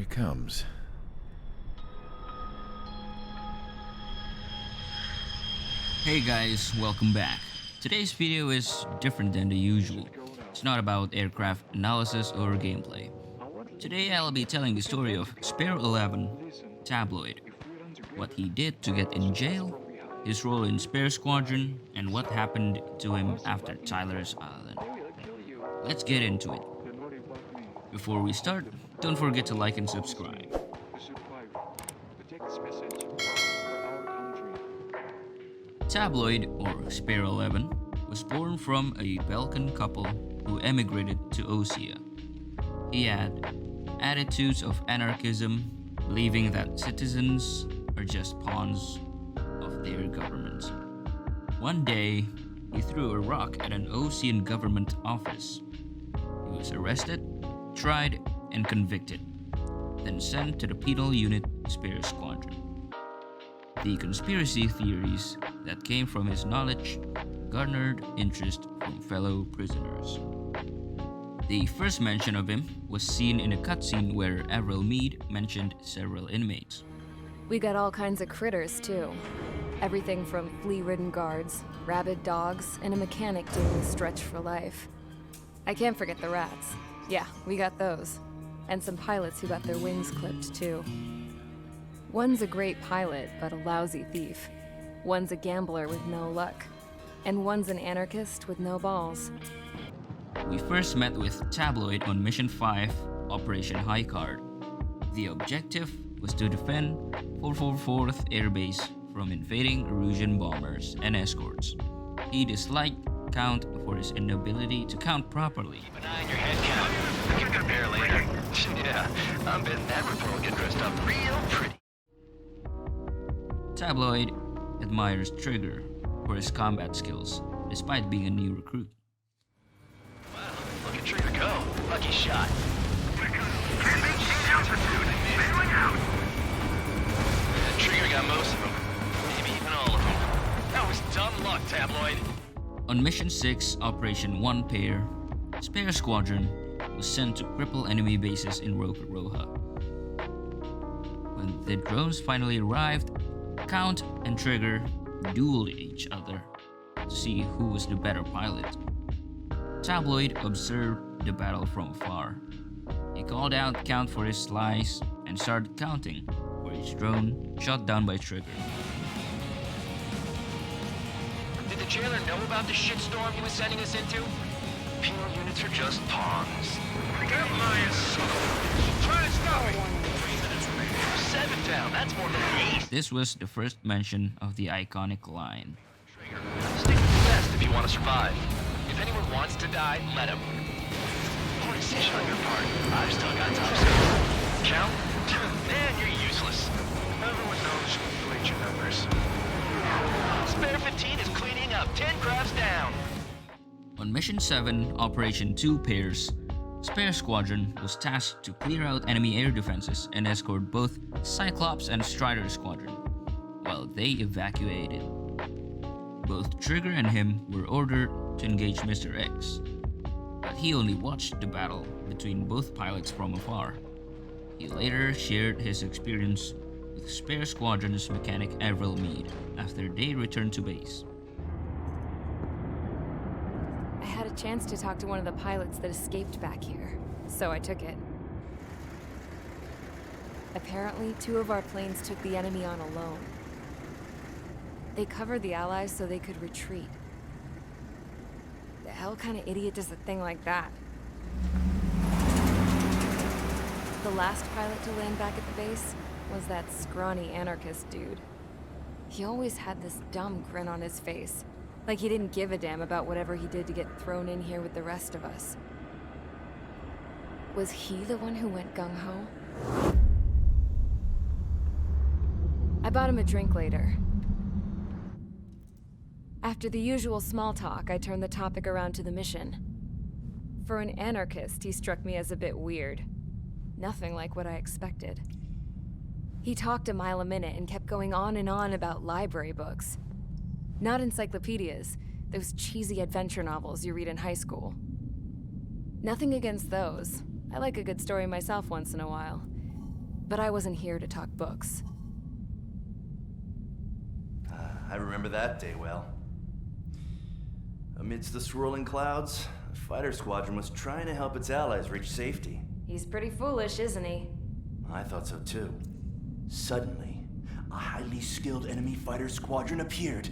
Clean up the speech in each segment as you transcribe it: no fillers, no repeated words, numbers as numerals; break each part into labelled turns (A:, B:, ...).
A: he comes.
B: Hey guys, welcome back. Today's video is different than the usual. It's not about aircraft analysis or gameplay. Today I'll be telling the story of Spare 11, Tabloid, what he did to get in jail, his role in Spare Squadron, and what happened to him after Tyler's Island. Let's get into it. Before we start, don't forget to like and subscribe. Tabloid, or Spare 11, was born from a Balkan couple who emigrated to Ossia. He had attitudes of anarchism, believing that citizens are just pawns of their governments. One day, he threw a rock at an Ossian government office. He was arrested, tried, and convicted, then sent to the penal unit Spare Squadron. The conspiracy theories that came from his knowledge garnered interest from fellow prisoners. The first mention of him was seen in a cutscene where Avril Mead mentioned several inmates.
C: We got all kinds of critters too. Everything from flea-ridden guards, rabid dogs, and a mechanic doing the stretch for life. I can't forget the rats. Yeah, we got those. And some pilots who got their wings clipped too. One's a great pilot, but a lousy thief. One's a gambler with no luck. And one's an anarchist with no balls.
B: We first met with Tabloid on Mission 5, Operation High Card. The objective was to defend 444th Air Base from invading Erusian bombers and escorts. He disliked Count for his inability to count properly.
D: Keep an eye on your head count. You can compare later. Yeah, I'm betting that report will get dressed up real pretty.
B: Tabloid admires Trigger for his combat skills, despite being a new recruit.
D: Wow, look at Trigger go. Lucky shot. Trigger got most of them. Maybe even all of them. That was dumb luck, Tabloid.
B: On Mission 6, Operation One Pair, Spare Squadron was sent to cripple enemy bases in Roja. When the drones finally arrived, Count and Trigger dueled each other to see who was the better pilot. Tabloid observed the battle from afar. He called out Count for his lies and started counting for each drone shot down by Trigger.
D: Did the jailer know about the shitstorm he was sending us into? Penal units are just pawns. Get my son. Try to stop me. 3 minutes remaining. 7 down. That's more than 8.
B: This was the first mention of the iconic line.
D: Trigger, stick with the best if you want to survive. If anyone wants to die, let him. Poor decision on your part. I've still got time. Count? Man, you're useless. Everyone knows you ate your numbers. Spare 15 is cleaning up. 10 crafts down.
B: On Mission 7, Operation Two Pairs, Spare Squadron was tasked to clear out enemy air defenses and escort both Cyclops and Strider Squadron, while they evacuated. Both Trigger and him were ordered to engage Mr. X, but he only watched the battle between both pilots from afar. He later shared his experience with Spare Squadron's mechanic Avril Mead after they returned to base.
C: I had a chance to talk to one of the pilots that escaped back here, so I took it. Apparently, 2 of our planes took the enemy on alone. They covered the Allies so they could retreat. The hell kind of idiot does a thing like that? The last pilot to land back at the base was that scrawny anarchist dude. He always had this dumb grin on his face, like he didn't give a damn about whatever he did to get thrown in here with the rest of us. Was he the one who went gung-ho? I bought him a drink later. After the usual small talk, I turned the topic around to the mission. For an anarchist, he struck me as a bit weird. Nothing like what I expected. He talked a mile a minute and kept going on and on about library books. Not encyclopedias, those cheesy adventure novels you read in high school. Nothing against those. I like a good story myself once in a while. But I wasn't here to talk books.
A: I remember that day well. Amidst the swirling clouds, a fighter squadron was trying to help its allies reach safety.
C: He's pretty foolish, isn't he?
A: I thought so too. Suddenly, a highly skilled enemy fighter squadron appeared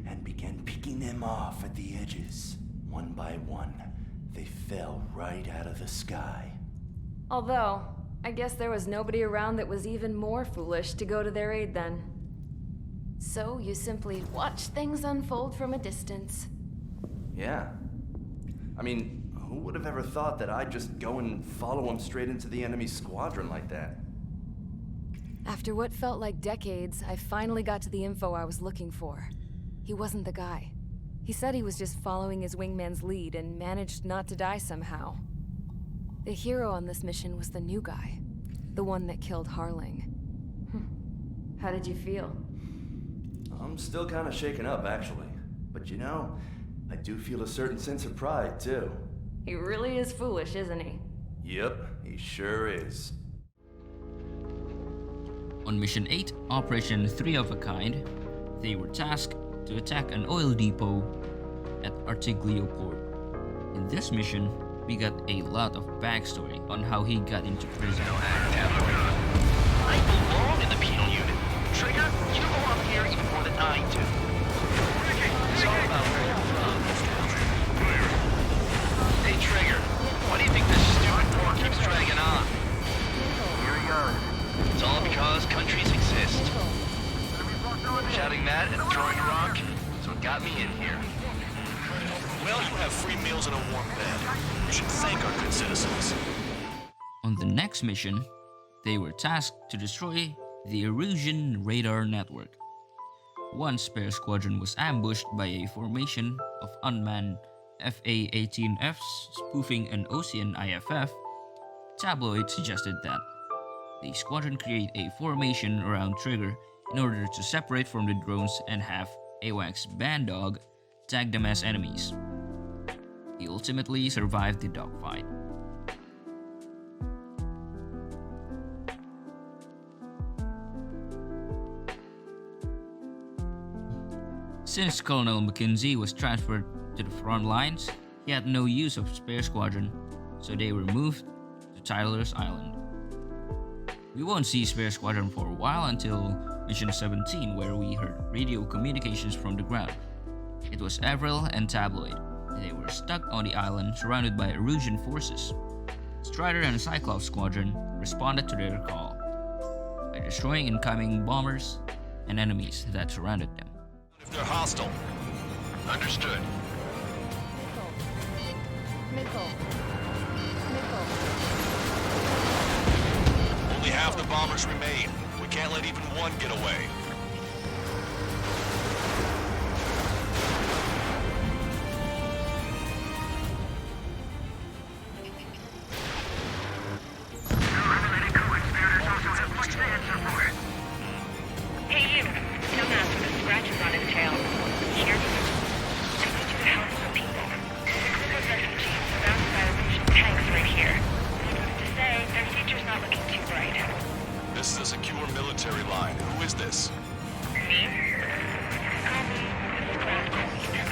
A: and began picking them off at the edges. One by one, they fell right out of the sky.
C: Although, I guess there was nobody around that was even more foolish to go to their aid then. So you simply watch things unfold from a distance.
A: Yeah. I mean, who would have ever thought that I'd just go and follow him straight into the enemy squadron like that?
C: After what felt like decades, I finally got to the info I was looking for. He wasn't the guy. He said he was just following his wingman's lead and managed not to die somehow. The hero on this mission was the new guy. The one that killed Harling. How did you feel?
A: I'm still kind of shaken up, actually. But you know, I do feel a certain sense of pride, too.
C: He really is foolish, isn't he?
A: Yep, he sure is.
B: On Mission 8, Operation 3 of a Kind, they were tasked to attack an oil depot at Artiglio Port. In this mission, we got a lot of backstory on how he got into prison.
D: I belong in the penal unit. Trigger, you belong here even more than I do. It's all about where you're from. Hey, Trigger, why do you think this stupid war keeps dragging on? Here he goes. It's all because countries exist. Shouting that and throwing a rock is what got me in here.
E: Well, you have free meals and a warm bed. You should thank our good citizens.
B: On the next mission, they were tasked to destroy the Erusian radar network. One spare squadron was ambushed by a formation of unmanned FA-18Fs spoofing an Ocean IFF. Tabloid suggested that the squadron create a formation around Trigger in order to separate from the drones and have AWACS Bandog tag them as enemies. He ultimately survived the dogfight. Since Colonel McKenzie was transferred to the front lines, he had no use of spare squadron, so they were moved to Tyler's Island. We won't see spare squadron for a while until Mission 17, where we heard radio communications from the ground. It was Avril and Tabloid. They were stuck on the island surrounded by Erusian forces. Strider and Cyclops Squadron responded to their call by destroying incoming bombers and enemies that surrounded them.
E: If they're hostile.
D: Understood.
E: Only half the bombers remain. We can't let even one get away.
F: Hey you, Snowmaster with scratches on his tail. Here? I need you to help some people. A group of refugees surrounded by Erusian tanks right here. Needless to say, their future's not looking too bright.
E: This is a secure military line. Who is this?
F: Me? Call me the Squad Queen.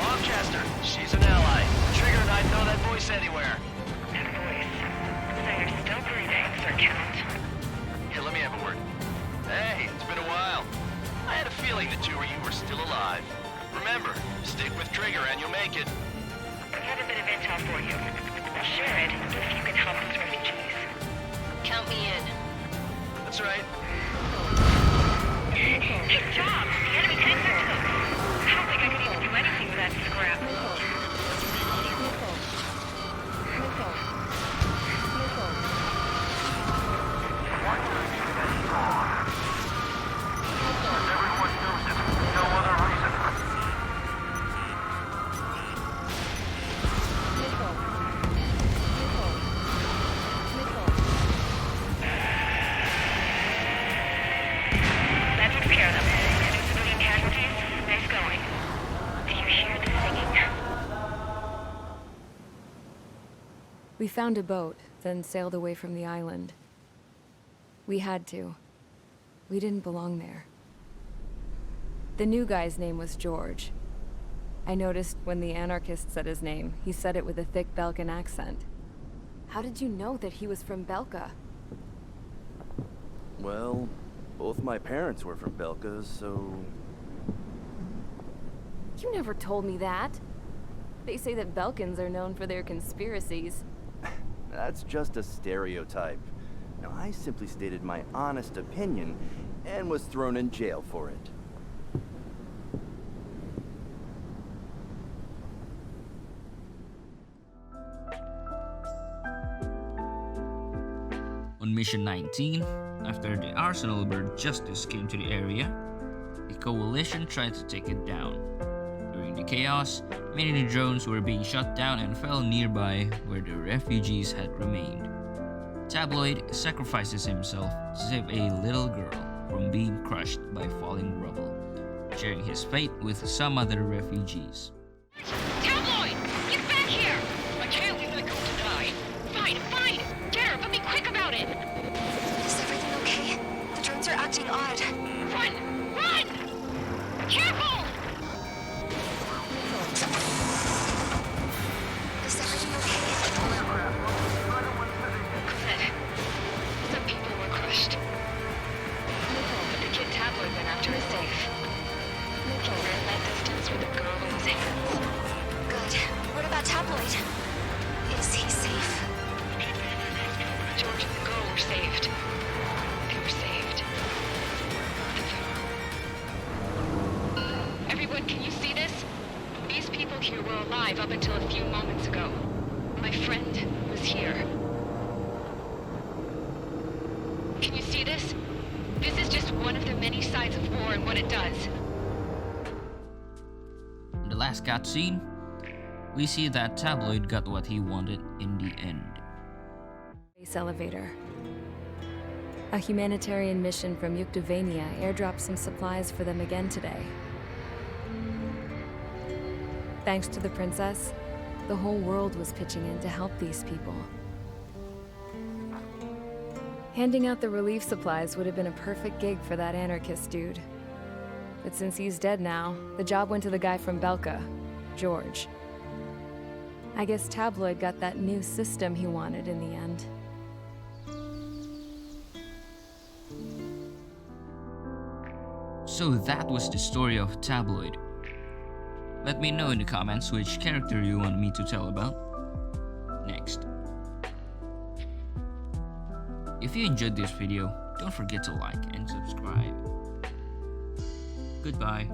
D: Longchester, she's an ally. Trigger and I'd know that voice anywhere.
F: That voice. So you're still breathing, Sir Count.
D: Here, let me have a word. Hey, it's been a while. I had a feeling the two of you were still alive. Remember, stick with Trigger and you'll make it.
F: We have a bit of intel for you. We'll share it if you can help us refugees. Count me in.
D: That's right.
F: Good job! The enemy tanks are toast. I don't think I could even do anything with that scrap. That took care of them. Any civilian casualties? Nice going. Do you hear the singing?
C: We found a boat, then sailed away from the island. We had to. We didn't belong there. The new guy's name was George. I noticed when the Anarchist said his name, he said it with a thick Belkan accent. How did you know that he was from Belka?
A: Well, both my parents were from Belka, so...
C: You never told me that. They say that Belkans are known for their conspiracies.
A: That's just a stereotype. Now, I simply stated my honest opinion and was thrown in jail for it.
B: On Mission 19, after the Arsenal Bird Justice came to the area, the Coalition tried to take it down. During the chaos, many drones were being shot down and fell nearby where the refugees had remained. Tabloid sacrifices himself to save a little girl from being crushed by falling rubble, sharing his fate with some other refugees.
F: Tabloid! Get back here! I can't leave that girl to die. Fine. Dare, but be quick about it.
G: Is everything okay? The drones are acting odd.
F: Run! Careful!
G: Is everything okay?
F: Good. Some people were crushed. But the kid Tabloid went after is safe. He ran that distance with a girl in his hands.
G: Good. What about Tabloid? Is he safe?
F: George and the girl were saved. They were saved. Everyone, can you see this? These people here were alive up until a few moments ago. My friend was here. Can you see this? This is just one of the many sides of war and what it does.
B: In the last cutscene, we see that Tabloid got what he wanted in the end.
C: Space elevator. A humanitarian mission from Yuktovania airdropped some supplies for them again today. Thanks to the princess, the whole world was pitching in to help these people. Handing out the relief supplies would have been a perfect gig for that Anarchist dude. But since he's dead now, the job went to the guy from Belka, George. I guess Tabloid got that new system he wanted in the end.
B: So that was the story of Tabloid. Let me know in the comments which character you want me to tell about next. If you enjoyed this video, don't forget to like and subscribe. Goodbye.